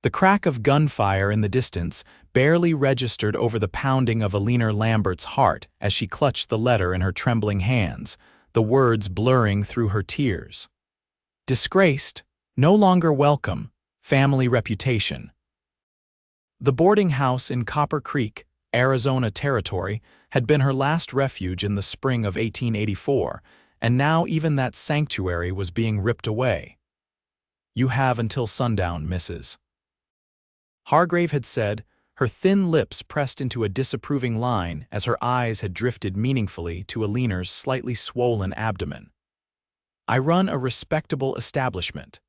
The crack of gunfire in the distance barely registered over the pounding of Eleanor Lambert's heart as she clutched the letter in her trembling hands, the words blurring through her tears. Disgraced, no longer welcome, family reputation. The boarding house in Copper Creek, Arizona Territory, had been her last refuge in the spring of 1884, and now even that sanctuary was being ripped away. "You have until sundown, Mrs. Hargrave had said, her thin lips pressed into a disapproving line as her eyes had drifted meaningfully to Eleanor's slightly swollen abdomen. "I run a respectable establishment."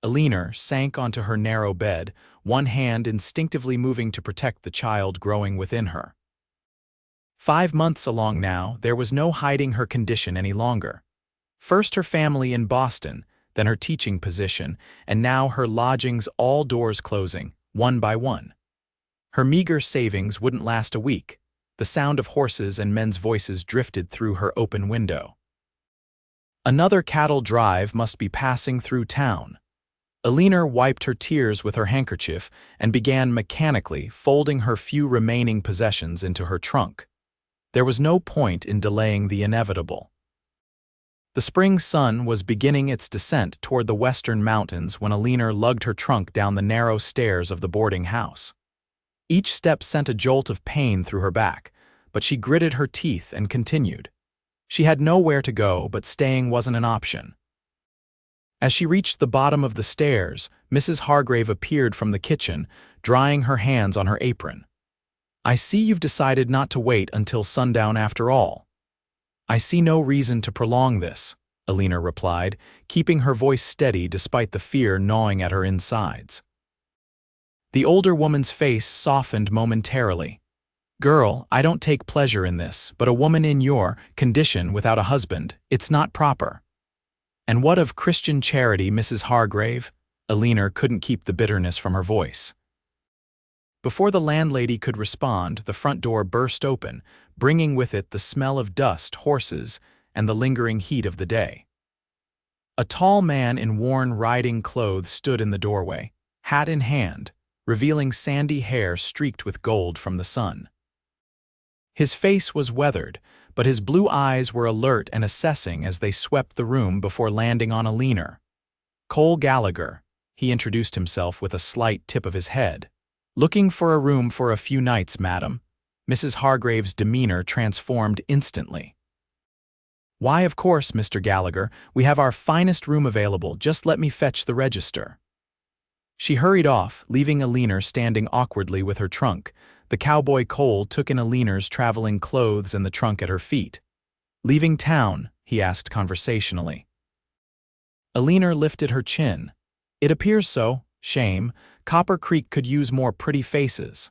Eleanor sank onto her narrow bed, one hand instinctively moving to protect the child growing within her. 5 months along now, there was no hiding her condition any longer. First her family in Boston, then her teaching position, and now her lodgings, all doors closing, one by one. Her meager savings wouldn't last a week. The sound of horses and men's voices drifted through her open window. Another cattle drive must be passing through town. Eleanor wiped her tears with her handkerchief and began mechanically folding her few remaining possessions into her trunk. There was no point in delaying the inevitable. The spring sun was beginning its descent toward the western mountains when Eleanor lugged her trunk down the narrow stairs of the boarding house. Each step sent a jolt of pain through her back, but she gritted her teeth and continued. She had nowhere to go, but staying wasn't an option. As she reached the bottom of the stairs, Mrs. Hargrave appeared from the kitchen, drying her hands on her apron. "I see you've decided not to wait until sundown after all." "I see no reason to prolong this," Eleanor replied, keeping her voice steady despite the fear gnawing at her insides. The older woman's face softened momentarily. "Girl, I don't take pleasure in this, but a woman in your condition without a husband, it's not proper." "And what of Christian charity, Mrs. Hargrave?" Eleanor couldn't keep the bitterness from her voice. Before the landlady could respond, the front door burst open, bringing with it the smell of dust, horses, and the lingering heat of the day. A tall man in worn riding clothes stood in the doorway, hat in hand, revealing sandy hair streaked with gold from the sun. His face was weathered, but his blue eyes were alert and assessing as they swept the room before landing on Eleanor. "Cole Gallagher," he introduced himself with a slight tip of his head. "Looking for a room for a few nights, madam." Mrs. Hargrave's demeanor transformed instantly. "Why, of course, Mr. Gallagher, we have our finest room available. Just let me fetch the register." She hurried off, leaving Eleanor standing awkwardly with her trunk. The cowboy Cole took in Eleanor's traveling clothes and the trunk at her feet. "Leaving town?" he asked conversationally. Eleanor lifted her chin. "It appears so. Shame. Copper Creek could use more pretty faces."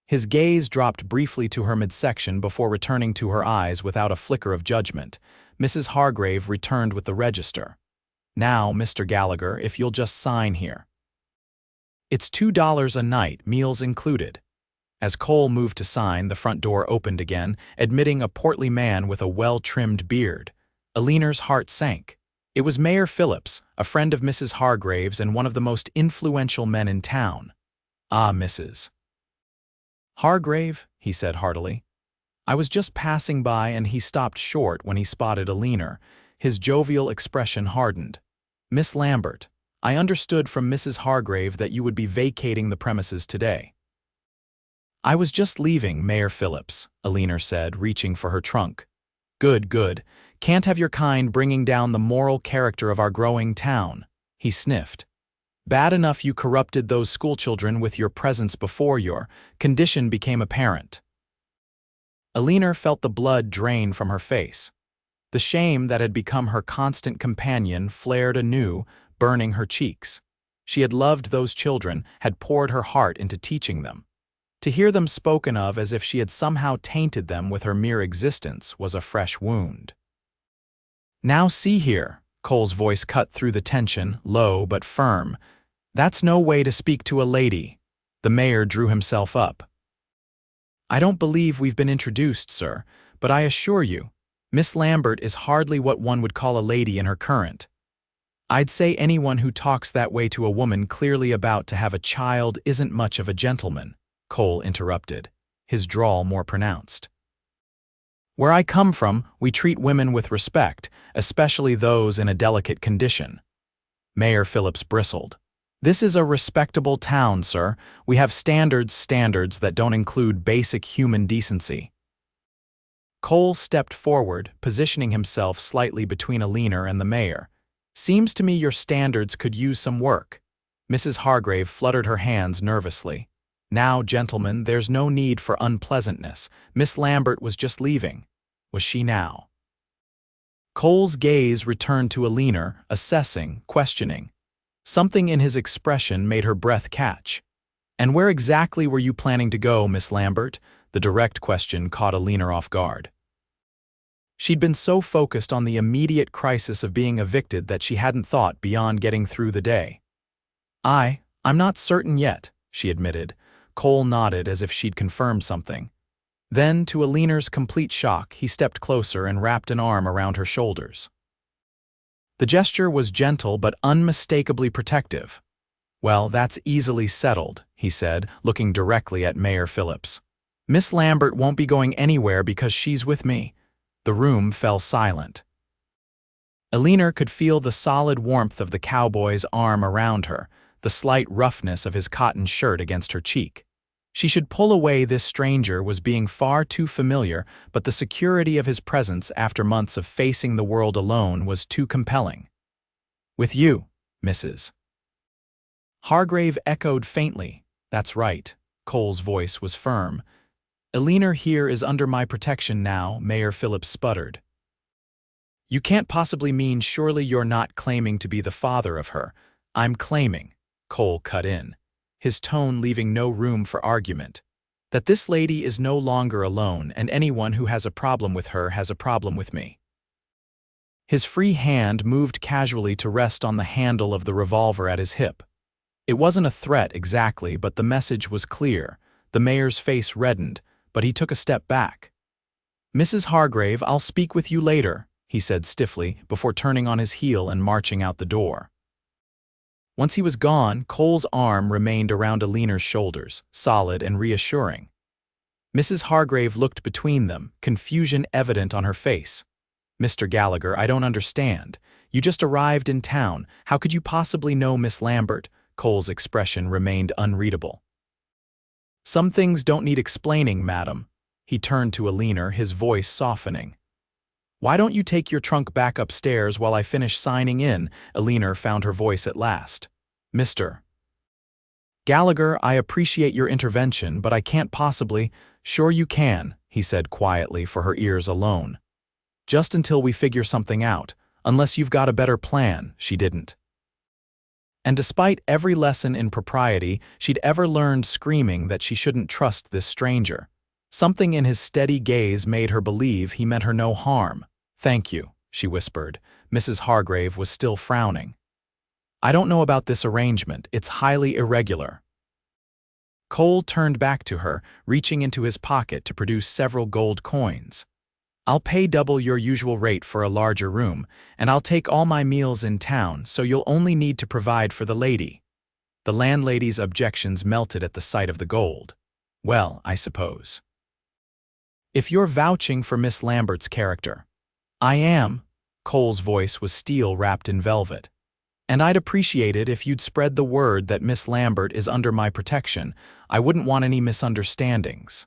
His gaze dropped briefly to her midsection before returning to her eyes without a flicker of judgment. Mrs. Hargrave returned with the register. "Now, Mr. Gallagher, if you'll just sign here." "It's $2 a night, meals included." As Cole moved to sign, the front door opened again, admitting a portly man with a well-trimmed beard. Eleanor's heart sank. It was Mayor Phillips, a friend of Mrs. Hargrave's and one of the most influential men in town. "Ah, Mrs. Hargrave," he said heartily. "I was just passing by," and he stopped short when he spotted Eleanor. His jovial expression hardened. "Miss Lambert, I understood from Mrs. Hargrave that you would be vacating the premises today." "I was just leaving, Mayor Phillips," Eleanor said, reaching for her trunk. "Good, good. Can't have your kind bringing down the moral character of our growing town," he sniffed. "Bad enough you corrupted those schoolchildren with your presence before your condition became apparent." Eleanor felt the blood drain from her face. The shame that had become her constant companion flared anew, burning her cheeks. She had loved those children, had poured her heart into teaching them. To hear them spoken of as if she had somehow tainted them with her mere existence was a fresh wound. "Now see here," Cole's voice cut through the tension, low but firm. "That's no way to speak to a lady." The mayor drew himself up. "I don't believe we've been introduced, sir, but I assure you, Miss Lambert is hardly what one would call a lady in her current." I'd say anyone who talks that way to a woman clearly about to have a child isn't much of a gentleman, Cole interrupted, his drawl more pronounced. Where I come from, we treat women with respect, especially those in a delicate condition. Mayor Phillips bristled. This is a respectable town, sir. We have standards that don't include basic human decency. Cole stepped forward, positioning himself slightly between Eleanor and the mayor. Seems to me your standards could use some work. Mrs. Hargrave fluttered her hands nervously. Now, gentlemen, there's no need for unpleasantness. Miss Lambert was just leaving. Was she now? Cole's gaze returned to Eleanor, assessing, questioning. Something in his expression made her breath catch. And where exactly were you planning to go, Miss Lambert? The direct question caught Eleanor off guard. She'd been so focused on the immediate crisis of being evicted that she hadn't thought beyond getting through the day. I'm not certain yet, she admitted. Cole nodded as if she'd confirmed something. Then, to Eleanor's complete shock, he stepped closer and wrapped an arm around her shoulders. The gesture was gentle but unmistakably protective. Well, that's easily settled, he said, looking directly at Mayor Phillips. Miss Lambert won't be going anywhere because she's with me. The room fell silent. Eleanor could feel the solid warmth of the cowboy's arm around her, the slight roughness of his cotton shirt against her cheek. She should pull away. This stranger was being far too familiar, but the security of his presence after months of facing the world alone was too compelling. With you, Mrs. Hargrave echoed faintly. That's right. Cole's voice was firm. Eleanor here is under my protection now, Mayor Phillips sputtered. You can't possibly mean surely you're not claiming to be the father of her. I'm claiming, Cole cut in, his tone leaving no room for argument, that this lady is no longer alone and anyone who has a problem with her has a problem with me. His free hand moved casually to rest on the handle of the revolver at his hip. It wasn't a threat exactly, but the message was clear. The mayor's face reddened, but he took a step back. Mrs. Hargrave, I'll speak with you later, he said stiffly before turning on his heel and marching out the door. Once he was gone, Cole's arm remained around Eleanor's shoulders, solid and reassuring. Mrs. Hargrave looked between them, confusion evident on her face. Mr. Gallagher, I don't understand. You just arrived in town. How could you possibly know Miss Lambert? Cole's expression remained unreadable. Some things don't need explaining, madam. He turned to Eleanor, his voice softening. Why don't you take your trunk back upstairs while I finish signing in? Eleanor found her voice at last. Mr. Gallagher, I appreciate your intervention, but I can't possibly. Sure you can, he said quietly for her ears alone. Just until we figure something out, unless you've got a better plan. She didn't. And despite every lesson in propriety she'd ever learned screaming that she shouldn't trust this stranger, something in his steady gaze made her believe he meant her no harm. Thank you, she whispered. Mrs. Hargrave was still frowning. I don't know about this arrangement. It's highly irregular. Cole turned back to her, reaching into his pocket to produce several gold coins. I'll pay double your usual rate for a larger room, and I'll take all my meals in town, so you'll only need to provide for the lady. The landlady's objections melted at the sight of the gold. Well, I suppose. If you're vouching for Miss Lambert's character. I am. Cole's voice was steel wrapped in velvet. And I'd appreciate it if you'd spread the word that Miss Lambert is under my protection. I wouldn't want any misunderstandings.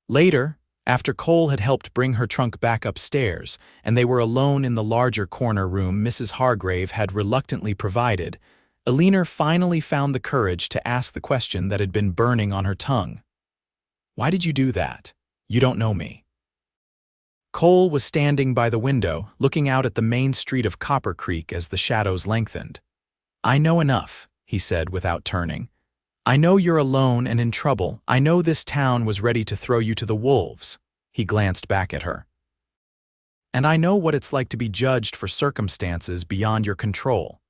Later, after Cole had helped bring her trunk back upstairs, and they were alone in the larger corner room Mrs. Hargrave had reluctantly provided, Eleanor finally found the courage to ask the question that had been burning on her tongue. Why did you do that? You don't know me. Cole was standing by the window, looking out at the main street of Copper Creek as the shadows lengthened. I know enough, he said without turning. I know you're alone and in trouble. I know this town was ready to throw you to the wolves. He glanced back at her. And I know what it's like to be judged for circumstances beyond your control.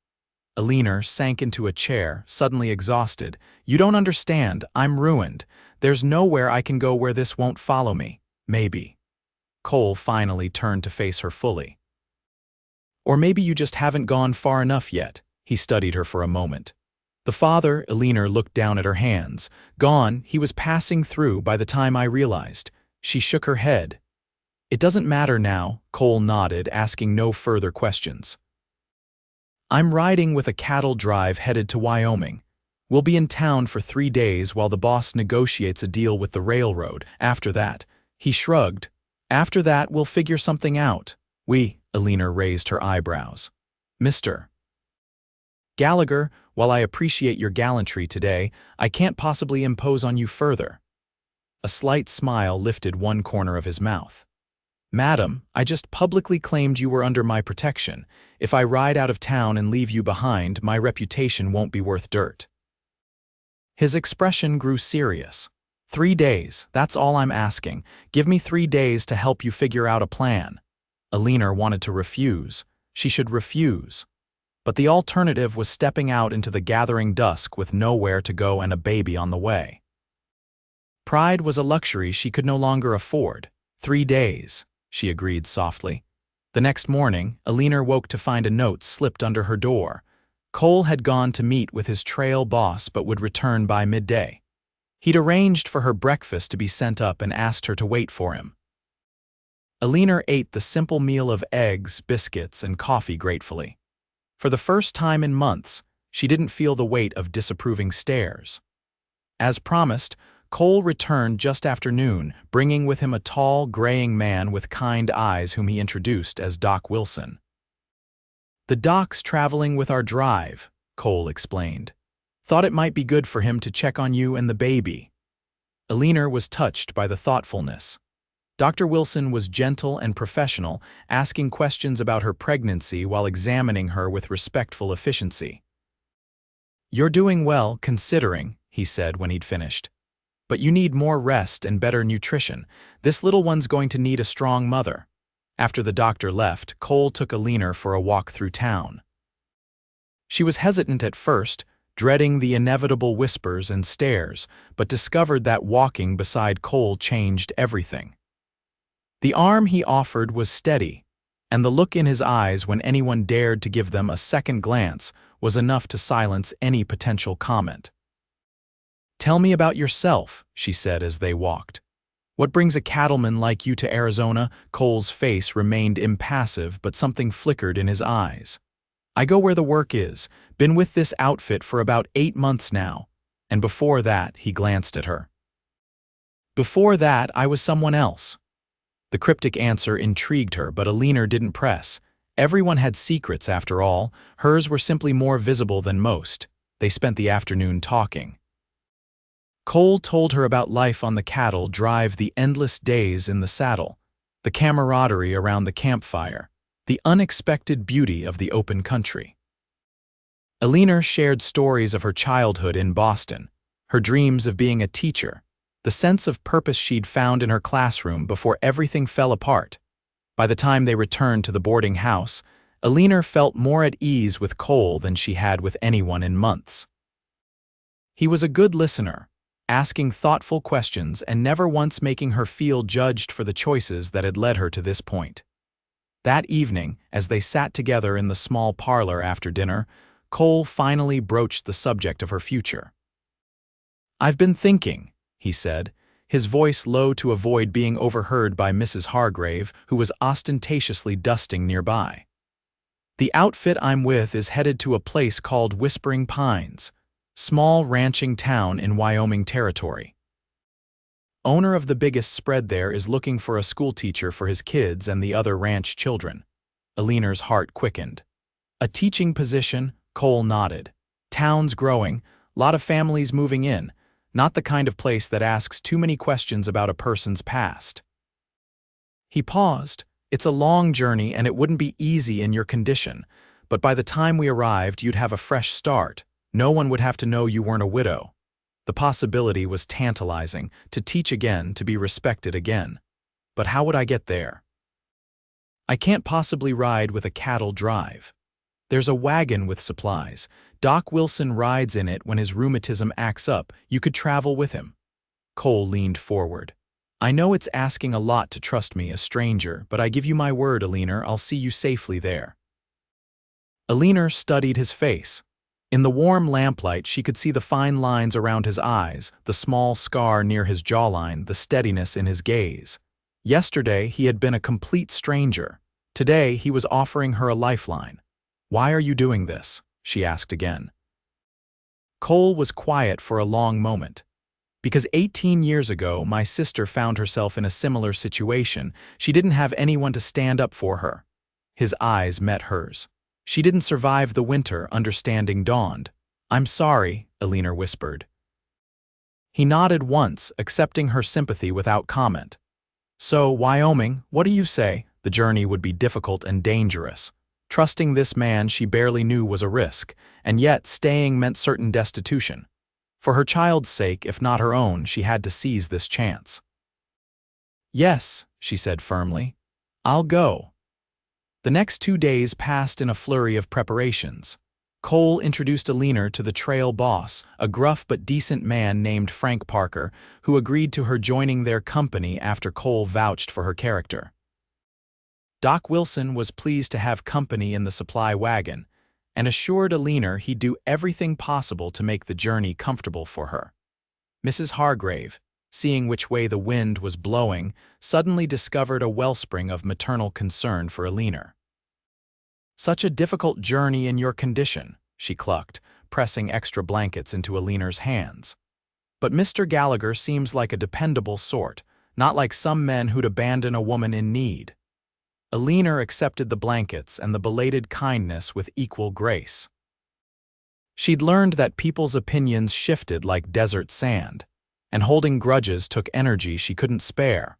Eleanor sank into a chair, suddenly exhausted. You don't understand. I'm ruined. There's nowhere I can go where this won't follow me. Maybe. Cole finally turned to face her fully. Or maybe you just haven't gone far enough yet." He studied her for a moment. The father, Eleanor, looked down at her hands. Gone, he was passing through by the time I realized. She shook her head. "It doesn't matter now," Cole nodded, asking no further questions. "I'm riding with a cattle drive headed to Wyoming. We'll be in town for 3 days while the boss negotiates a deal with the railroad. After that," he shrugged, "after that we'll figure something out." Eleanor raised her eyebrows. "Mr. Gallagher, while I appreciate your gallantry today, I can't possibly impose on you further." A slight smile lifted one corner of his mouth. "Madam, I just publicly claimed you were under my protection. If I ride out of town and leave you behind, my reputation won't be worth dirt." His expression grew serious. 3 days, that's all I'm asking. Give me 3 days to help you figure out a plan." Eleanor wanted to refuse. She should refuse. But the alternative was stepping out into the gathering dusk with nowhere to go and a baby on the way. Pride was a luxury she could no longer afford. 3 days, she agreed softly. The next morning, Eleanor woke to find a note slipped under her door. Cole had gone to meet with his trail boss but would return by midday. He'd arranged for her breakfast to be sent up and asked her to wait for him. Eleanor ate the simple meal of eggs, biscuits, and coffee gratefully. For the first time in months, she didn't feel the weight of disapproving stares. As promised, Cole returned just after noon, bringing with him a tall, graying man with kind eyes whom he introduced as Doc Wilson. "The doc's traveling with our drive," Cole explained. "Thought it might be good for him to check on you and the baby." Eleanor was touched by the thoughtfulness. Dr. Wilson was gentle and professional, asking questions about her pregnancy while examining her with respectful efficiency. "You're doing well, considering," he said when he'd finished. "But you need more rest and better nutrition. This little one's going to need a strong mother." After the doctor left, Cole took Eleanor for a walk through town. She was hesitant at first, dreading the inevitable whispers and stares, but discovered that walking beside Cole changed everything. The arm he offered was steady, and the look in his eyes when anyone dared to give them a second glance was enough to silence any potential comment. "Tell me about yourself," she said as they walked. "What brings a cattleman like you to Arizona?" Cole's face remained impassive, but something flickered in his eyes. "I go where the work is. Been with this outfit for about 8 months now. And before that," he glanced at her. "Before that, I was someone else." The cryptic answer intrigued her, but Eleanor didn't press. Everyone had secrets, after all. Hers were simply more visible than most. They spent the afternoon talking. Cole told her about life on the cattle drive, the endless days in the saddle, the camaraderie around the campfire, the unexpected beauty of the open country. Eleanor shared stories of her childhood in Boston, her dreams of being a teacher, the sense of purpose she'd found in her classroom before everything fell apart. By the time they returned to the boarding house, Eleanor felt more at ease with Cole than she had with anyone in months. He was a good listener, asking thoughtful questions and never once making her feel judged for the choices that had led her to this point. That evening, as they sat together in the small parlor after dinner, Cole finally broached the subject of her future. "I've been thinking," he said, his voice low to avoid being overheard by Mrs. Hargrave, who was ostentatiously dusting nearby. "The outfit I'm with is headed to a place called Whispering Pines, small ranching town in Wyoming territory. Owner of the biggest spread there is looking for a schoolteacher for his kids and the other ranch children." Eleanor's heart quickened. "A teaching position?" Cole nodded. "Town's growing, lot of families moving in. Not the kind of place that asks too many questions about a person's past." He paused. "It's a long journey and it wouldn't be easy in your condition, but by the time we arrived you'd have a fresh start. No one would have to know you weren't a widow." The possibility was tantalizing, to teach again, to be respected again. "But how would I get there?" "I can't possibly ride with a cattle drive. There's a wagon with supplies. Doc Wilson rides in it when his rheumatism acts up. You could travel with him." Cole leaned forward. "I know it's asking a lot to trust me, a stranger, but I give you my word, Eleanor, I'll see you safely there." Eleanor studied his face. In the warm lamplight, she could see the fine lines around his eyes, the small scar near his jawline, the steadiness in his gaze. Yesterday, he had been a complete stranger. Today, he was offering her a lifeline. "Why are you doing this?" she asked again. Cole was quiet for a long moment. "Because 18 years ago, my sister found herself in a similar situation. She didn't have anyone to stand up for her." His eyes met hers. "She didn't survive the winter," understanding dawned. "I'm sorry," Eleanor whispered. He nodded once, accepting her sympathy without comment. "So, Wyoming, what do you say?" The journey would be difficult and dangerous. Trusting this man she barely knew was a risk, and yet staying meant certain destitution. For her child's sake, if not her own, she had to seize this chance. "Yes," she said firmly. "I'll go." The next 2 days passed in a flurry of preparations. Cole introduced Eleanor to the trail boss, a gruff but decent man named Frank Parker, who agreed to her joining their company after Cole vouched for her character. Doc Wilson was pleased to have company in the supply wagon, and assured Eleanor he'd do everything possible to make the journey comfortable for her. Mrs. Hargrave, seeing which way the wind was blowing, suddenly discovered a wellspring of maternal concern for Eleanor. "Such a difficult journey in your condition," she clucked, pressing extra blankets into Eleanor's hands. "But Mr. Gallagher seems like a dependable sort, not like some men who'd abandon a woman in need." Eleanor accepted the blankets and the belated kindness with equal grace. She'd learned that people's opinions shifted like desert sand, and holding grudges took energy she couldn't spare.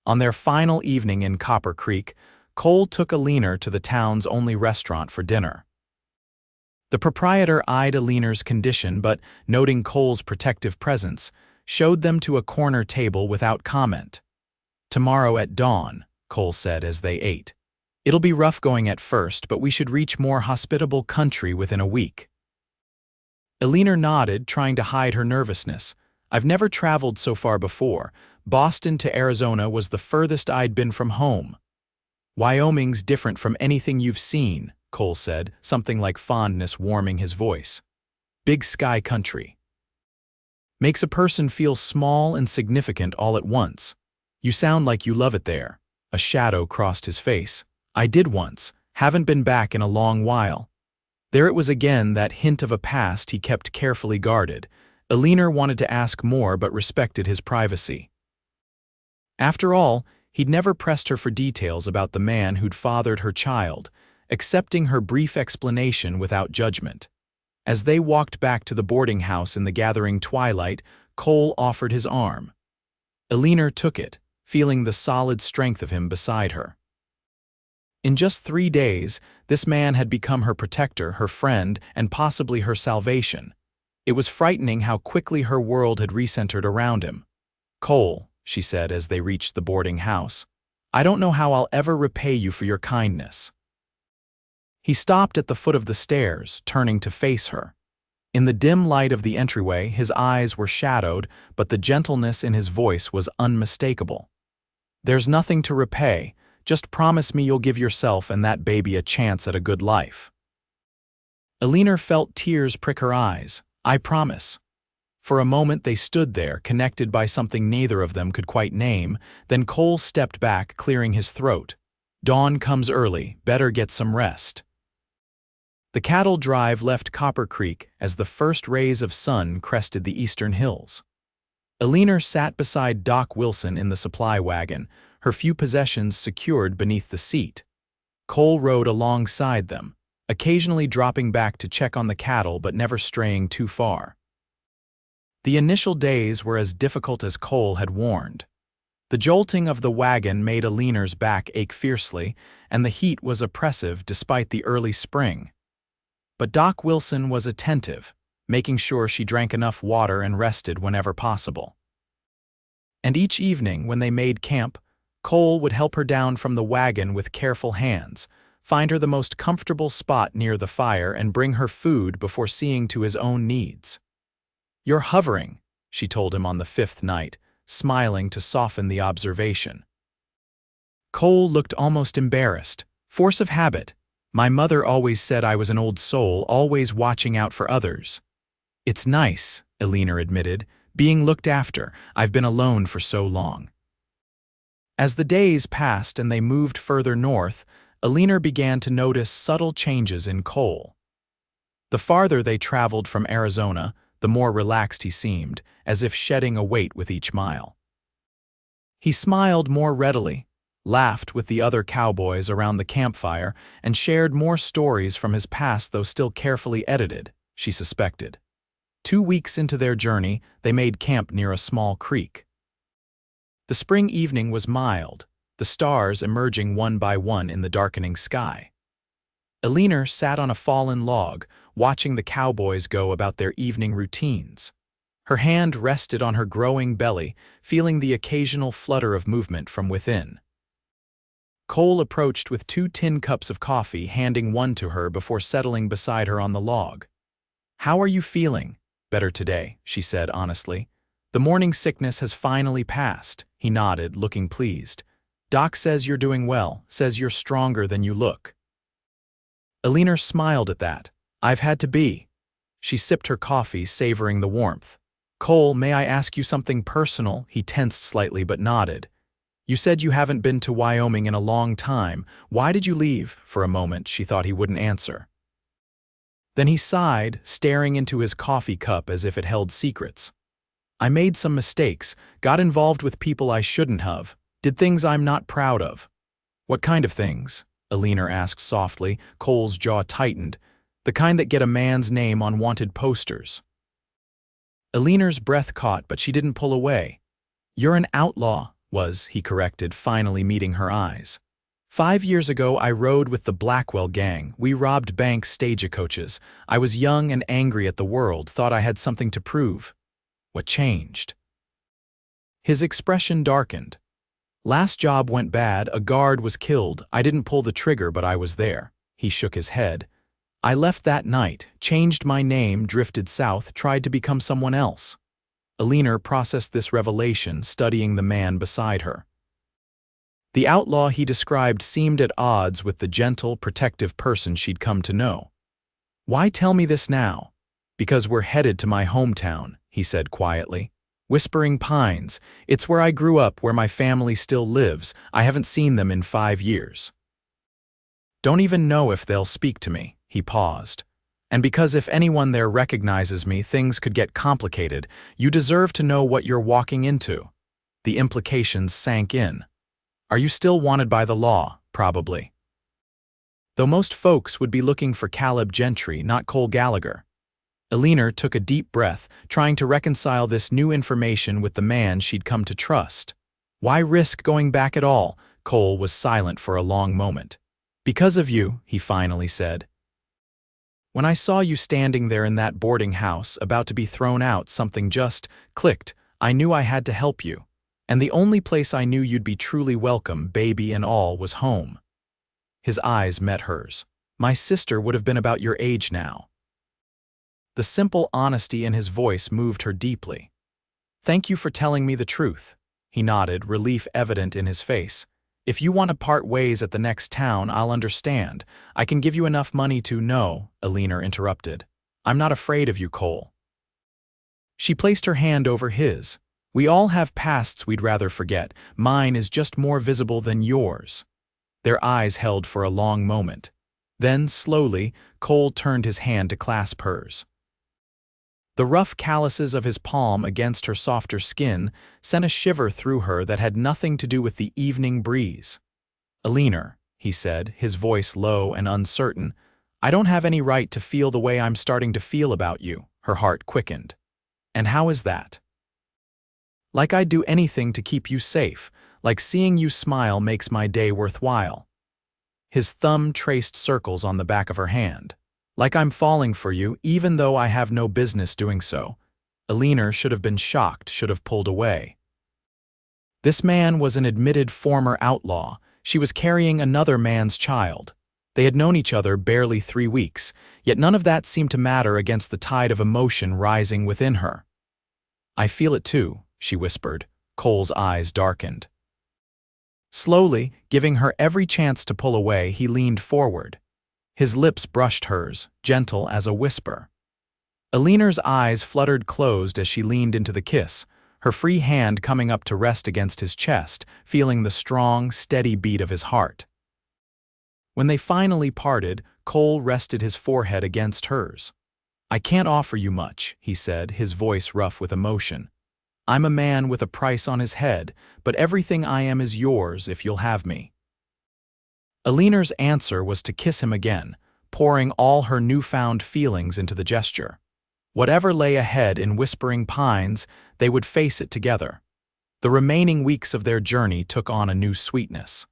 On their final evening in Copper Creek, Cole took Eleanor to the town's only restaurant for dinner. The proprietor eyed Eleanor's condition, but, noting Cole's protective presence, showed them to a corner table without comment. "Tomorrow at dawn," Cole said as they ate. "It'll be rough going at first, but we should reach more hospitable country within a week." Eleanor nodded, trying to hide her nervousness. "I've never traveled so far before. Boston to Arizona was the furthest I'd been from home." "Wyoming's different from anything you've seen," Cole said, something like fondness warming his voice. "Big sky country. Makes a person feel small and significant all at once. You sound like you love it there." A shadow crossed his face. "I did once. Haven't been back in a long while." There it was again, that hint of a past he kept carefully guarded. Eleanor wanted to ask more but respected his privacy. After all, he'd never pressed her for details about the man who'd fathered her child, accepting her brief explanation without judgment. As they walked back to the boarding house in the gathering twilight, Cole offered his arm. Eleanor took it, feeling the solid strength of him beside her. In just 3 days, this man had become her protector, her friend, and possibly her salvation. It was frightening how quickly her world had recentered around him. "Cole," she said as they reached the boarding house, "I don't know how I'll ever repay you for your kindness." He stopped at the foot of the stairs, turning to face her. In the dim light of the entryway, his eyes were shadowed, but the gentleness in his voice was unmistakable. "There's nothing to repay. Just promise me you'll give yourself and that baby a chance at a good life." Eleanor felt tears prick her eyes. "I promise." For a moment they stood there, connected by something neither of them could quite name, then Cole stepped back, clearing his throat. "Dawn comes early, better get some rest." The cattle drive left Copper Creek as the first rays of sun crested the eastern hills. Eleanor sat beside Doc Wilson in the supply wagon, her few possessions secured beneath the seat. Cole rode alongside them, occasionally dropping back to check on the cattle but never straying too far. The initial days were as difficult as Cole had warned. The jolting of the wagon made Eleanor's back ache fiercely, and the heat was oppressive despite the early spring. But Doc Wilson was attentive, making sure she drank enough water and rested whenever possible. And each evening, when they made camp, Cole would help her down from the wagon with careful hands, find her the most comfortable spot near the fire, and bring her food before seeing to his own needs. "You're hovering," she told him on the 5th night, smiling to soften the observation. Cole looked almost embarrassed. "Force of habit. My mother always said I was an old soul, always watching out for others. It's nice, Eleanor admitted, being looked after. I've been alone for so long. As the days passed and they moved further north, Eleanor began to notice subtle changes in Cole. The farther they traveled from Arizona, the more relaxed he seemed, as if shedding a weight with each mile. He smiled more readily, laughed with the other cowboys around the campfire, and shared more stories from his past, though still carefully edited, she suspected. 2 weeks into their journey, they made camp near a small creek. The spring evening was mild, the stars emerging one by one in the darkening sky. Eleanor sat on a fallen log, watching the cowboys go about their evening routines. Her hand rested on her growing belly, feeling the occasional flutter of movement from within. Cole approached with 2 tin cups of coffee, handing one to her before settling beside her on the log. "How are you feeling?" "Better today," she said honestly. "The morning sickness has finally passed." He nodded, looking pleased. "Doc says you're doing well, says you're stronger than you look." Eleanor smiled at that. "I've had to be." She sipped her coffee, savoring the warmth. "Cole, may I ask you something personal?" He tensed slightly but nodded. "You said you haven't been to Wyoming in a long time. Why did you leave?" For a moment, she thought he wouldn't answer. Then he sighed, staring into his coffee cup as if it held secrets. "I made some mistakes, got involved with people I shouldn't have, did things I'm not proud of." "What kind of things?" Eleanor asked softly. Cole's jaw tightened. "The kind that get a man's name on wanted posters." Eleanor's breath caught, but she didn't pull away. "You're an outlaw," he corrected, finally meeting her eyes. "5 years ago, I rode with the Blackwell gang. We robbed bank stagecoaches. I was young and angry at the world, thought I had something to prove." "What changed?" His expression darkened. "Last job went bad, a guard was killed. I didn't pull the trigger, but I was there." He shook his head. "I left that night, changed my name, drifted south, tried to become someone else." Eleanor processed this revelation, studying the man beside her. The outlaw he described seemed at odds with the gentle, protective person she'd come to know. "Why tell me this now?" "Because we're headed to my hometown," he said quietly. "Whispering Pines. It's where I grew up, where my family still lives. I haven't seen them in 5 years. Don't even know if they'll speak to me." He paused. "And because if anyone there recognizes me, things could get complicated. You deserve to know what you're walking into." The implications sank in. "Are you still wanted by the law?" "Probably. Though most folks would be looking for Caleb Gentry, not Cole Gallagher." Eleanor took a deep breath, trying to reconcile this new information with the man she'd come to trust. "Why risk going back at all?" Cole was silent for a long moment. "Because of you," he finally said. "When I saw you standing there in that boarding house, about to be thrown out, something just clicked. I knew I had to help you. And the only place I knew you'd be truly welcome, baby and all, was home." His eyes met hers. "My sister would have been about your age now." The simple honesty in his voice moved her deeply. "Thank you for telling me the truth." He nodded, relief evident in his face. "If you want to part ways at the next town, I'll understand. I can give you enough money to—" "No," Eleanor interrupted. "I'm not afraid of you, Cole." She placed her hand over his. "We all have pasts we'd rather forget. Mine is just more visible than yours." Their eyes held for a long moment. Then, slowly, Cole turned his hand to clasp hers. The rough calluses of his palm against her softer skin sent a shiver through her that had nothing to do with the evening breeze. "Eleanor," he said, his voice low and uncertain, "I don't have any right to feel the way I'm starting to feel about you." Her heart quickened. "And how is that?" "Like I'd do anything to keep you safe, like seeing you smile makes my day worthwhile." His thumb traced circles on the back of her hand. "Like I'm falling for you, even though I have no business doing so." Eleanor should have been shocked, should have pulled away. This man was an admitted former outlaw. She was carrying another man's child. They had known each other barely 3 weeks, yet none of that seemed to matter against the tide of emotion rising within her. "I feel it too," she whispered. Cole's eyes darkened. Slowly, giving her every chance to pull away, he leaned forward. His lips brushed hers, gentle as a whisper. Eleanor's eyes fluttered closed as she leaned into the kiss, her free hand coming up to rest against his chest, feeling the strong, steady beat of his heart. When they finally parted, Cole rested his forehead against hers. "I can't offer you much," he said, his voice rough with emotion. "I'm a man with a price on his head, but everything I am is yours if you'll have me." Eleanor's answer was to kiss him again, pouring all her newfound feelings into the gesture. Whatever lay ahead in Whispering Pines, they would face it together. The remaining weeks of their journey took on a new sweetness.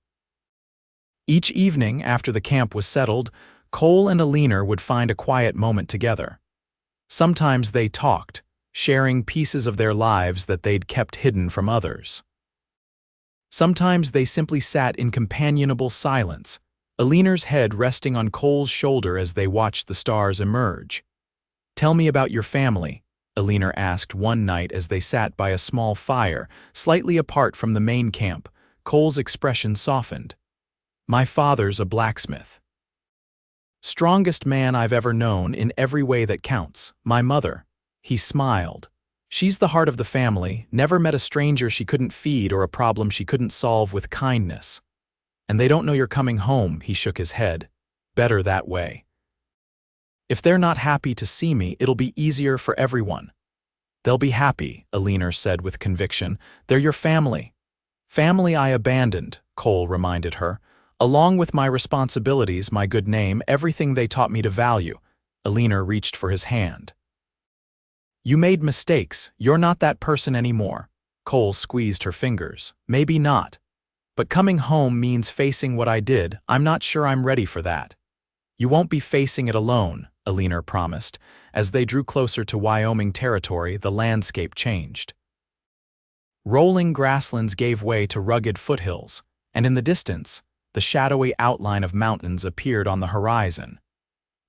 Each evening, after the camp was settled, Cole and Eleanor would find a quiet moment together. Sometimes they talked, sharing pieces of their lives that they'd kept hidden from others. Sometimes they simply sat in companionable silence, Eleanor's head resting on Cole's shoulder as they watched the stars emerge. "Tell me about your family," Eleanor asked one night as they sat by a small fire, slightly apart from the main camp. Cole's expression softened. "My father's a blacksmith. Strongest man I've ever known in every way that counts. My mother." He smiled. "She's the heart of the family, never met a stranger she couldn't feed or a problem she couldn't solve with kindness. And they don't know you're coming home," he shook his head. "Better that way. If they're not happy to see me, it'll be easier for everyone." "They'll be happy," Eleanor said with conviction. "They're your family." "Family I abandoned," Cole reminded her. "Along with my responsibilities, my good name, everything they taught me to value." Eleanor reached for his hand. "You made mistakes. You're not that person anymore." Cole squeezed her fingers. "Maybe not. But coming home means facing what I did. I'm not sure I'm ready for that." "You won't be facing it alone," Eleanor promised. As they drew closer to Wyoming territory, the landscape changed. Rolling grasslands gave way to rugged foothills, and in the distance, the shadowy outline of mountains appeared on the horizon.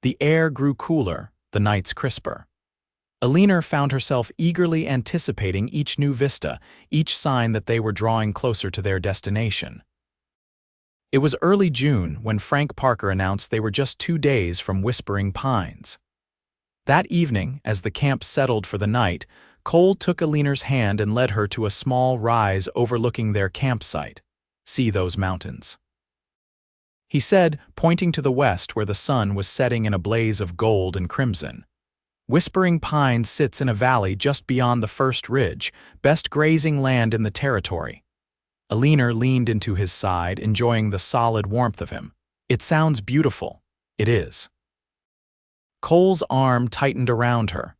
The air grew cooler, the nights crisper. Eleanor found herself eagerly anticipating each new vista, each sign that they were drawing closer to their destination. It was early June when Frank Parker announced they were just 2 days from Whispering Pines. That evening, as the camp settled for the night, Cole took Eleanor's hand and led her to a small rise overlooking their campsite. "See those mountains?" he said, pointing to the west where the sun was setting in a blaze of gold and crimson. "Whispering Pines sits in a valley just beyond the first ridge, best grazing land in the territory." Eleanor leaned into his side, enjoying the solid warmth of him. "It sounds beautiful." "It is." Cole's arm tightened around her.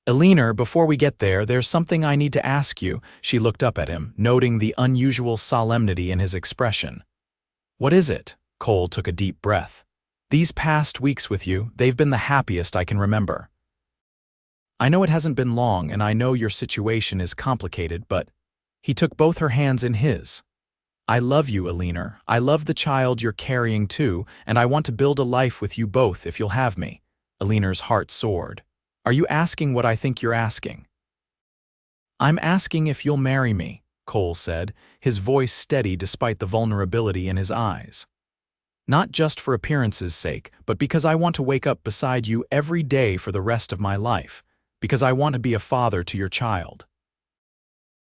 "Eleanor, before we get there, there's something I need to ask you." She looked up at him, noting the unusual solemnity in his expression. "What is it?" Cole took a deep breath. "These past weeks with you, they've been the happiest I can remember. I know it hasn't been long, and I know your situation is complicated, but—" He took both her hands in his. "I love you, Eleanor. I love the child you're carrying too, and I want to build a life with you both if you'll have me." Eleanor's heart soared. "Are you asking what I think you're asking?" "I'm asking if you'll marry me," Cole said, his voice steady despite the vulnerability in his eyes. "Not just for appearance's sake, but because I want to wake up beside you every day for the rest of my life. Because I want to be a father to your child.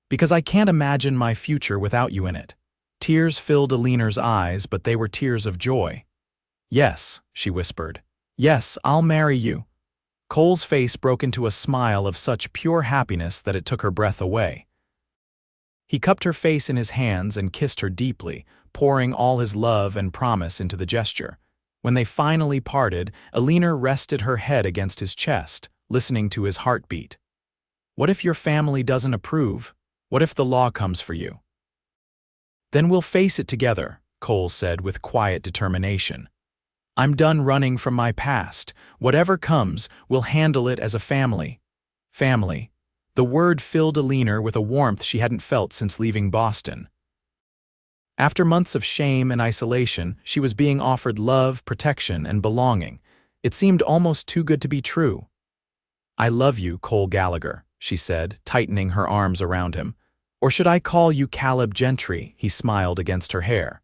Because I can't imagine my future without you in it." Tears filled Eleanor's eyes, but they were tears of joy. "Yes," she whispered. "Yes, I'll marry you." Cole's face broke into a smile of such pure happiness that it took her breath away. He cupped her face in his hands and kissed her deeply, pouring all his love and promise into the gesture. When they finally parted, Eleanor rested her head against his chest, listening to his heartbeat. "What if your family doesn't approve? What if the law comes for you?" "Then we'll face it together," Cole said with quiet determination. "I'm done running from my past. Whatever comes, we'll handle it as a family." Family. The word filled Eleanor with a warmth she hadn't felt since leaving Boston. After months of shame and isolation, she was being offered love, protection, and belonging. It seemed almost too good to be true. "I love you, Cole Gallagher," she said, tightening her arms around him. "Or should I call you Caleb Gentry?" He smiled against her hair.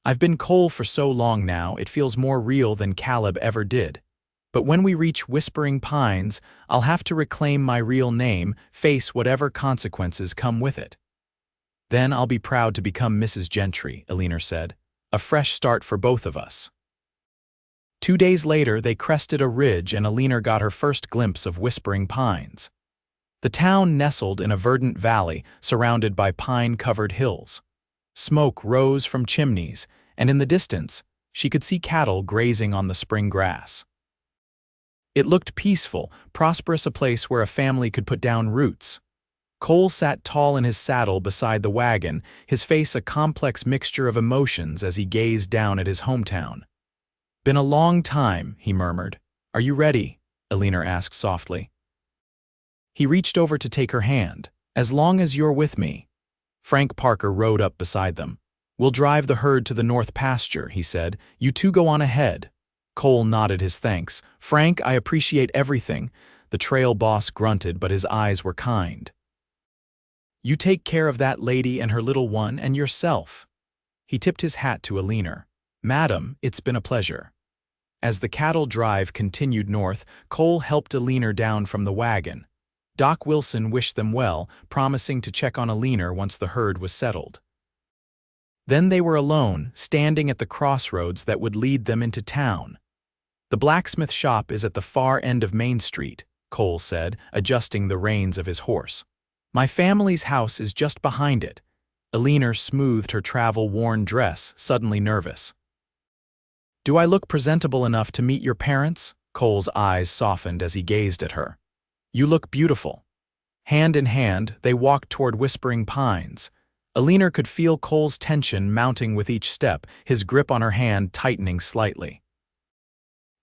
I've been Cole for so long now, it feels more real than Caleb ever did. But when we reach Whispering Pines, I'll have to reclaim my real name, face whatever consequences come with it. Then I'll be proud to become Mrs. Gentry, Eleanor said. A fresh start for both of us. 2 days later, they crested a ridge and Eleanor got her first glimpse of Whispering Pines. The town nestled in a verdant valley surrounded by pine-covered hills. Smoke rose from chimneys, and in the distance, she could see cattle grazing on the spring grass. It looked peaceful, prosperous, a place where a family could put down roots. Cole sat tall in his saddle beside the wagon, his face a complex mixture of emotions as he gazed down at his hometown. "Been a long time," he murmured. "Are you ready?" Eleanor asked softly. He reached over to take her hand. "As long as you're with me." Frank Parker rode up beside them. "We'll drive the herd to the north pasture," he said. "You two go on ahead." Cole nodded his thanks. "Frank, I appreciate everything." The trail boss grunted, but his eyes were kind. "You take care of that lady and her little one and yourself." He tipped his hat to Eleanor. "Madam, it's been a pleasure." As the cattle drive continued north, Cole helped Eleanor down from the wagon. Doc Wilson wished them well, promising to check on Eleanor once the herd was settled. Then they were alone, standing at the crossroads that would lead them into town. "The blacksmith shop is at the far end of Main Street," Cole said, adjusting the reins of his horse. "My family's house is just behind it." Eleanor smoothed her travel-worn dress, suddenly nervous. "Do I look presentable enough to meet your parents?" Cole's eyes softened as he gazed at her. "You look beautiful." Hand in hand, they walked toward Whispering Pines. Eleanor could feel Cole's tension mounting with each step, his grip on her hand tightening slightly.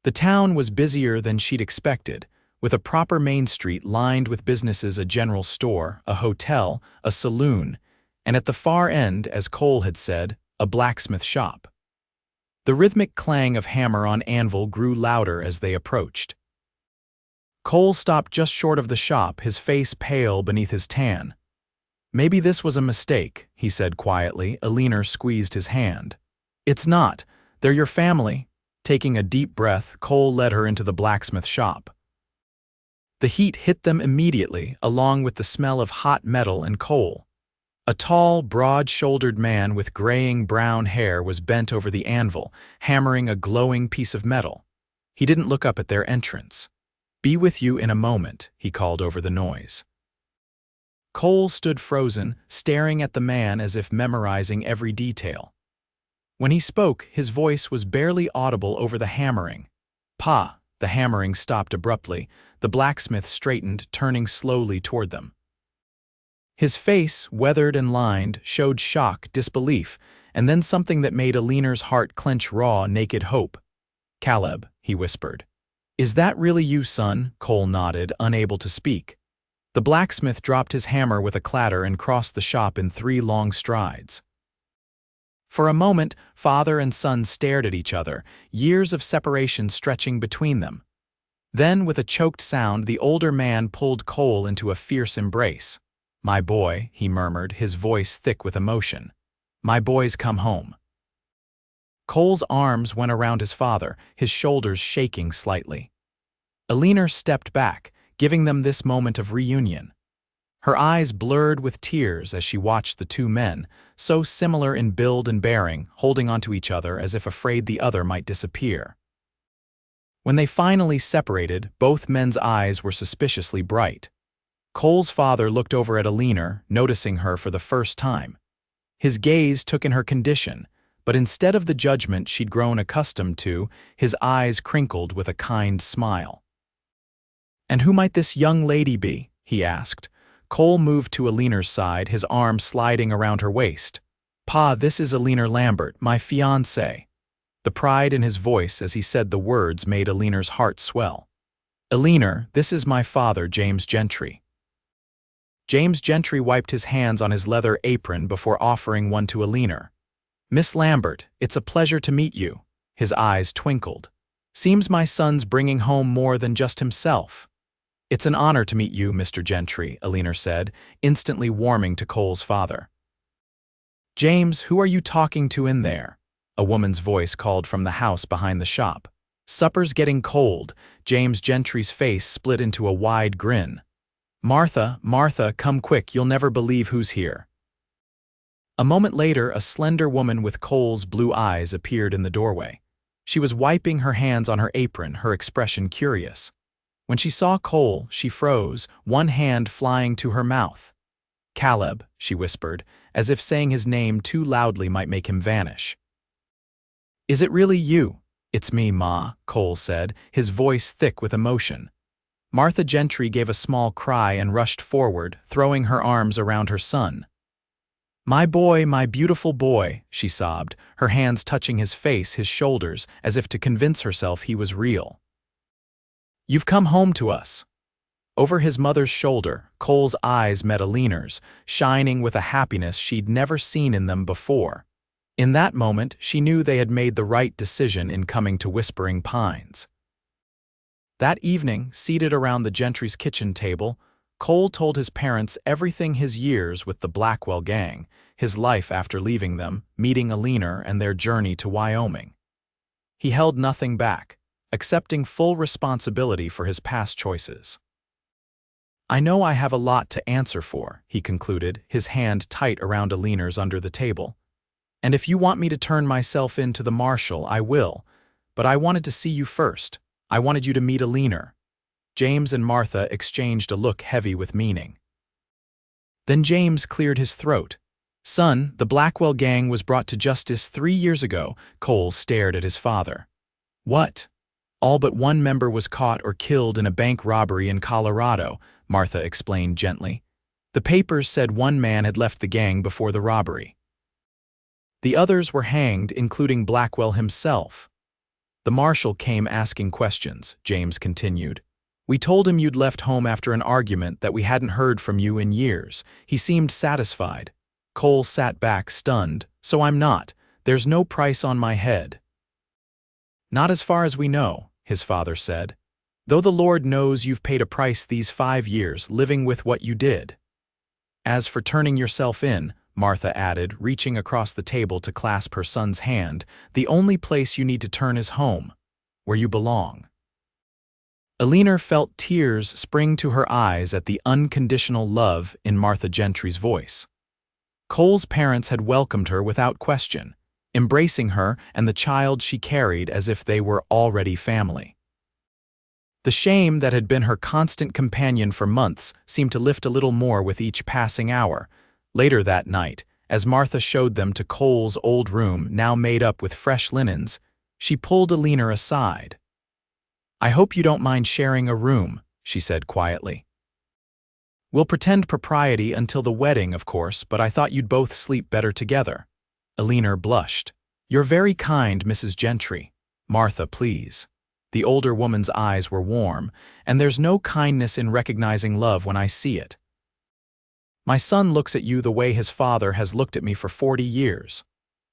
The town was busier than she'd expected, with a proper main street lined with businesses, a general store, a hotel, a saloon, and at the far end, as Cole had said, a blacksmith shop. The rhythmic clang of hammer on anvil grew louder as they approached. Cole stopped just short of the shop, his face pale beneath his tan. "Maybe this was a mistake," he said quietly. Eleanor squeezed his hand. "It's not. They're your family." Taking a deep breath, Cole led her into the blacksmith shop. The heat hit them immediately, along with the smell of hot metal and coal. A tall, broad-shouldered man with graying brown hair was bent over the anvil, hammering a glowing piece of metal. He didn't look up at their entrance. "Be with you in a moment," he called over the noise. Cole stood frozen, staring at the man as if memorizing every detail. When he spoke, his voice was barely audible over the hammering. "Pa!" The hammering stopped abruptly. The blacksmith straightened, turning slowly toward them. His face, weathered and lined, showed shock, disbelief, and then something that made Eleanor's heart clench, raw, naked hope. "Caleb," he whispered. "Is that really you, son?" Cole nodded, unable to speak. The blacksmith dropped his hammer with a clatter and crossed the shop in 3 long strides. For a moment, father and son stared at each other, years of separation stretching between them. Then, with a choked sound, the older man pulled Cole into a fierce embrace. "My boy," he murmured, his voice thick with emotion. "My boy's come home." Cole's arms went around his father, his shoulders shaking slightly. Eleanor stepped back, giving them this moment of reunion. Her eyes blurred with tears as she watched the two men, so similar in build and bearing, holding onto each other as if afraid the other might disappear. When they finally separated, both men's eyes were suspiciously bright. Cole's father looked over at Eleanor, noticing her for the first time. His gaze took in her condition, but instead of the judgment she'd grown accustomed to, his eyes crinkled with a kind smile. "And who might this young lady be?" he asked. Cole moved to Eleanor's side, his arm sliding around her waist. "Pa, this is Eleanor Lambert, my fiancée." The pride in his voice as he said the words made Eleanor's heart swell. "Eleanor, this is my father, James Gentry." James Gentry wiped his hands on his leather apron before offering one to Eleanor. "Miss Lambert, it's a pleasure to meet you." His eyes twinkled. "Seems my son's bringing home more than just himself." "It's an honor to meet you, Mr. Gentry," Eleanor said, instantly warming to Cole's father. "James, who are you talking to in there?" a woman's voice called from the house behind the shop. "Supper's getting cold." James Gentry's face split into a wide grin. "Martha, Martha, come quick, you'll never believe who's here." A moment later, a slender woman with Cole's blue eyes appeared in the doorway. She was wiping her hands on her apron, her expression curious. When she saw Cole, she froze, one hand flying to her mouth. "Caleb," she whispered, as if saying his name too loudly might make him vanish. "Is it really you?" "It's me, Ma," Cole said, his voice thick with emotion. Martha Gentry gave a small cry and rushed forward, throwing her arms around her son. "My boy, my beautiful boy," she sobbed, her hands touching his face, his shoulders, as if to convince herself he was real. "You've come home to us." Over his mother's shoulder, Cole's eyes met Eleanor's, shining with a happiness she'd never seen in them before. In that moment, she knew they had made the right decision in coming to Whispering Pines. That evening, seated around the Gentry's kitchen table, Cole told his parents everything: his years with the Blackwell gang, his life after leaving them, meeting Eleanor, and their journey to Wyoming. He held nothing back, accepting full responsibility for his past choices. "I know I have a lot to answer for," he concluded, his hand tight around Eleanor's under the table. "And if you want me to turn myself in to the marshal, I will. But I wanted to see you first. I wanted you to meet Eleanor." James and Martha exchanged a look heavy with meaning. Then James cleared his throat. "Son, the Blackwell gang was brought to justice 3 years ago." Cole stared at his father. "What?" "All but one member was caught or killed in a bank robbery in Colorado," Martha explained gently. "The papers said one man had left the gang before the robbery. The others were hanged, including Blackwell himself." "The marshal came asking questions," James continued. "We told him you'd left home after an argument, that we hadn't heard from you in years. He seemed satisfied." Cole sat back, stunned. "So I'm not. There's no price on my head." "Not as far as we know," his father said. "Though the Lord knows you've paid a price these 5 years, living with what you did. As for turning yourself in," Martha added, reaching across the table to clasp her son's hand, "the only place you need to turn is home, where you belong." Eleanor felt tears spring to her eyes at the unconditional love in Martha Gentry's voice. Cole's parents had welcomed her without question, embracing her and the child she carried as if they were already family. The shame that had been her constant companion for months seemed to lift a little more with each passing hour. Later that night, as Martha showed them to Cole's old room, now made up with fresh linens, she pulled Eleanor aside. "I hope you don't mind sharing a room," she said quietly. "We'll pretend propriety until the wedding, of course, but I thought you'd both sleep better together." Eleanor blushed. "You're very kind, Mrs. Gentry." "Martha, please." The older woman's eyes were warm, "and there's no kindness in recognizing love when I see it. My son looks at you the way his father has looked at me for 40 years.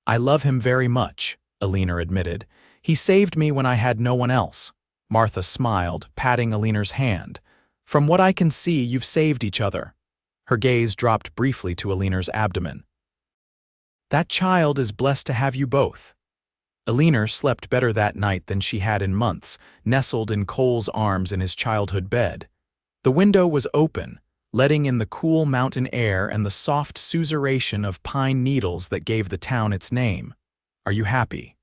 I love him very much," Eleanor admitted. "He saved me when I had no one else." Martha smiled, patting Eleanor's hand. "From what I can see, you've saved each other." Her gaze dropped briefly to Eleanor's abdomen. "That child is blessed to have you both." Eleanor slept better that night than she had in months, nestled in Cole's arms in his childhood bed. The window was open, letting in the cool mountain air and the soft susurration of pine needles that gave the town its name. "Are you happy?"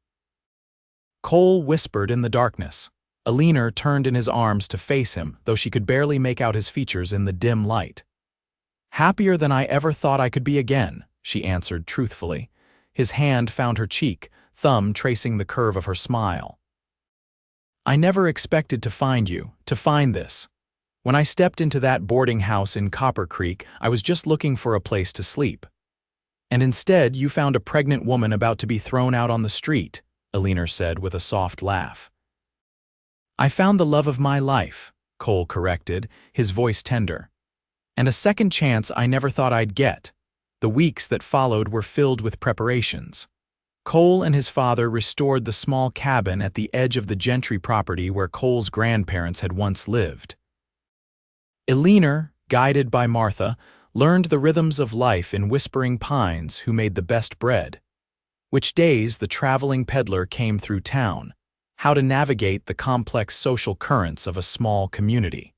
Cole whispered in the darkness. Eleanor turned in his arms to face him, though she could barely make out his features in the dim light. "Happier than I ever thought I could be again," she answered truthfully. His hand found her cheek, thumb tracing the curve of her smile. "I never expected to find this. When I stepped into that boarding house in Copper Creek, I was just looking for a place to sleep. And instead, you found a pregnant woman about to be thrown out on the street," Eleanor said with a soft laugh. "I found the love of my life," Cole corrected, his voice tender. "And a second chance I never thought I'd get." The weeks that followed were filled with preparations. Cole and his father restored the small cabin at the edge of the Gentry property where Cole's grandparents had once lived. Eleanor, guided by Martha, learned the rhythms of life in Whispering Pines, who made the best bread. Which days the traveling peddler came through town, how to navigate the complex social currents of a small community.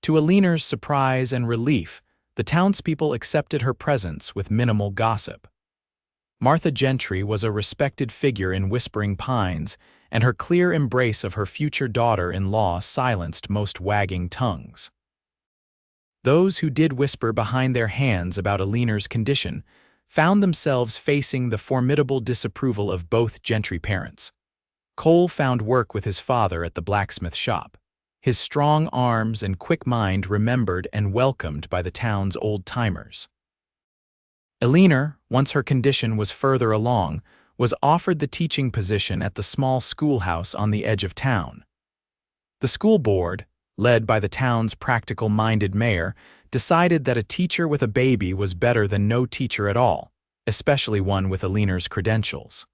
To Eleanor's surprise and relief, the townspeople accepted her presence with minimal gossip. Martha Gentry was a respected figure in Whispering Pines, and her clear embrace of her future daughter-in-law silenced most wagging tongues. Those who did whisper behind their hands about Eleanor's condition found themselves facing the formidable disapproval of both Gentry parents. Cole found work with his father at the blacksmith shop. His strong arms and quick mind remembered and welcomed by the town's old-timers. Eleanor, once her condition was further along, was offered the teaching position at the small schoolhouse on the edge of town. The school board, led by the town's practical-minded mayor, decided that a teacher with a baby was better than no teacher at all, especially one with Eleanor's credentials.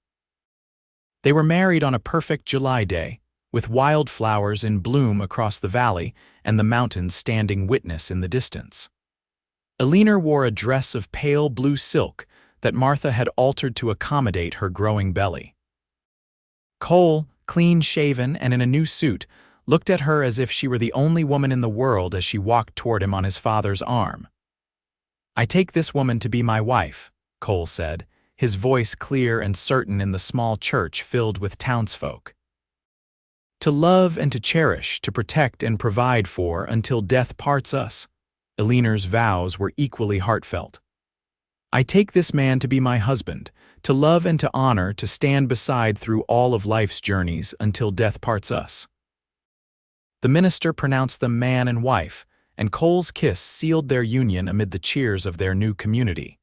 They were married on a perfect July day, with wildflowers in bloom across the valley and the mountains standing witness in the distance. Eleanor wore a dress of pale blue silk that Martha had altered to accommodate her growing belly. Cole, clean-shaven and in a new suit, looked at her as if she were the only woman in the world as she walked toward him on his father's arm. "I take this woman to be my wife," Cole said, his voice clear and certain in the small church filled with townsfolk. "To love and to cherish, to protect and provide for until death parts us." Eleanor's vows were equally heartfelt. "I take this man to be my husband, to love and to honor, to stand beside through all of life's journeys until death parts us." The minister pronounced them man and wife, and Cole's kiss sealed their union amid the cheers of their new community.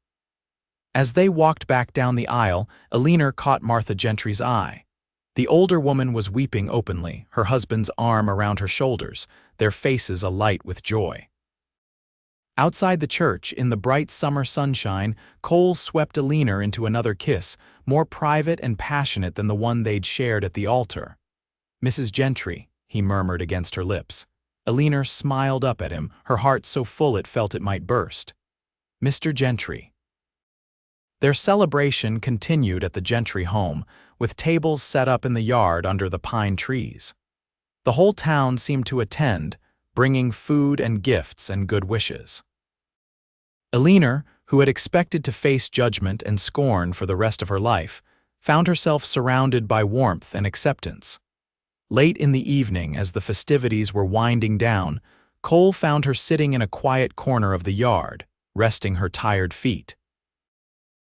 As they walked back down the aisle, Eleanor caught Martha Gentry's eye. The older woman was weeping openly, her husband's arm around her shoulders, their faces alight with joy. Outside the church, in the bright summer sunshine, Cole swept Eleanor into another kiss, more private and passionate than the one they'd shared at the altar. "Mrs. Gentry," he murmured against her lips. Eleanor smiled up at him, her heart so full it felt it might burst. "Mr. Gentry." Their celebration continued at the Gentry home, with tables set up in the yard under the pine trees. The whole town seemed to attend, bringing food and gifts and good wishes. Eleanor, who had expected to face judgment and scorn for the rest of her life, found herself surrounded by warmth and acceptance. Late in the evening, as the festivities were winding down, Cole found her sitting in a quiet corner of the yard, resting her tired feet.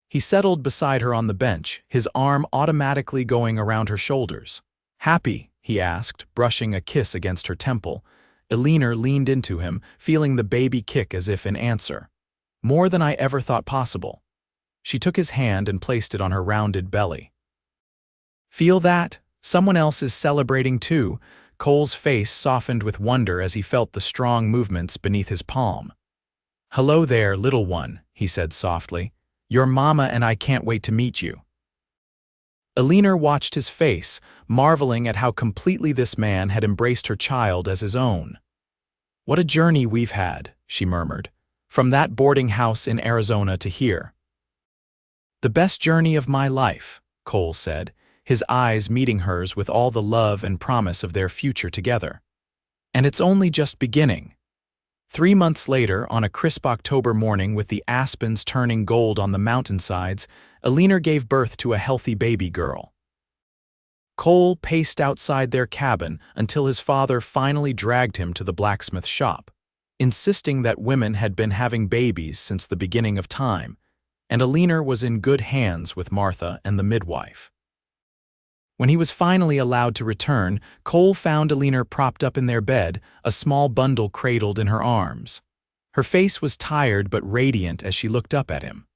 He settled beside her on the bench, his arm automatically going around her shoulders. "Happy?" he asked, brushing a kiss against her temple. Eleanor leaned into him, feeling the baby kick as if in answer. "More than I ever thought possible." She took his hand and placed it on her rounded belly. "Feel that? Someone else is celebrating too." Cole's face softened with wonder as he felt the strong movements beneath his palm. "Hello there, little one," he said softly. "Your mama and I can't wait to meet you." Eleanor watched his face, marveling at how completely this man had embraced her child as his own. "What a journey we've had," she murmured, "from that boarding house in Arizona to here." "The best journey of my life," Cole said, his eyes meeting hers with all the love and promise of their future together. "And it's only just beginning." 3 months later, on a crisp October morning with the aspens turning gold on the mountainsides, Eleanor gave birth to a healthy baby girl. Cole paced outside their cabin until his father finally dragged him to the blacksmith shop, insisting that women had been having babies since the beginning of time, and Eleanor was in good hands with Martha and the midwife. When he was finally allowed to return, Cole found Eleanor propped up in their bed, a small bundle cradled in her arms. Her face was tired but radiant as she looked up at him.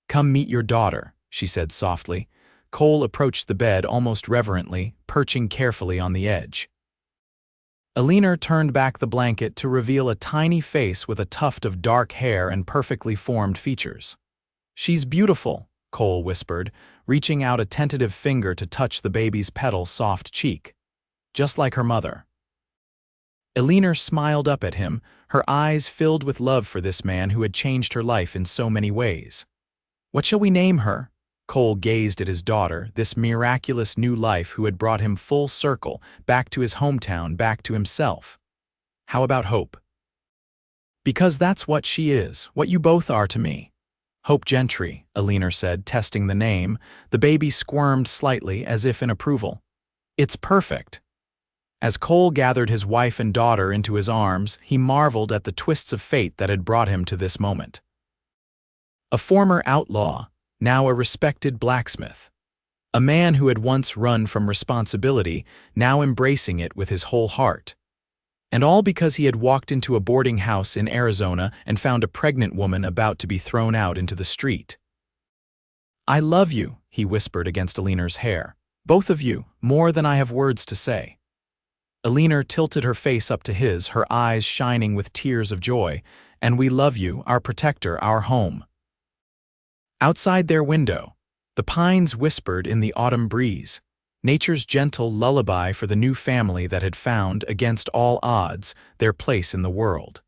"Come meet your daughter," she said softly. Cole approached the bed almost reverently, perching carefully on the edge. Eleanor turned back the blanket to reveal a tiny face with a tuft of dark hair and perfectly formed features. "She's beautiful," Cole whispered, reaching out a tentative finger to touch the baby's petal soft cheek. "Just like her mother." Eleanor smiled up at him, her eyes filled with love for this man who had changed her life in so many ways. "What shall we name her?" Cole gazed at his daughter, this miraculous new life who had brought him full circle, back to his hometown, back to himself. How about Hope? Because that's what she is, what you both are to me. Hope Gentry, Eleanor said, testing the name. The baby squirmed slightly, as if in approval. It's perfect. As Cole gathered his wife and daughter into his arms, he marveled at the twists of fate that had brought him to this moment. A former outlaw, now a respected blacksmith. A man who had once run from responsibility, now embracing it with his whole heart. And all because he had walked into a boarding house in Arizona and found a pregnant woman about to be thrown out into the street. "I love you," he whispered against Eleanor's hair. "Both of you, more than I have words to say." Eleanor tilted her face up to his, her eyes shining with tears of joy. "And we love you, our protector, our home." Outside their window, the pines whispered in the autumn breeze, nature's gentle lullaby for the new family that had found, against all odds, their place in the world.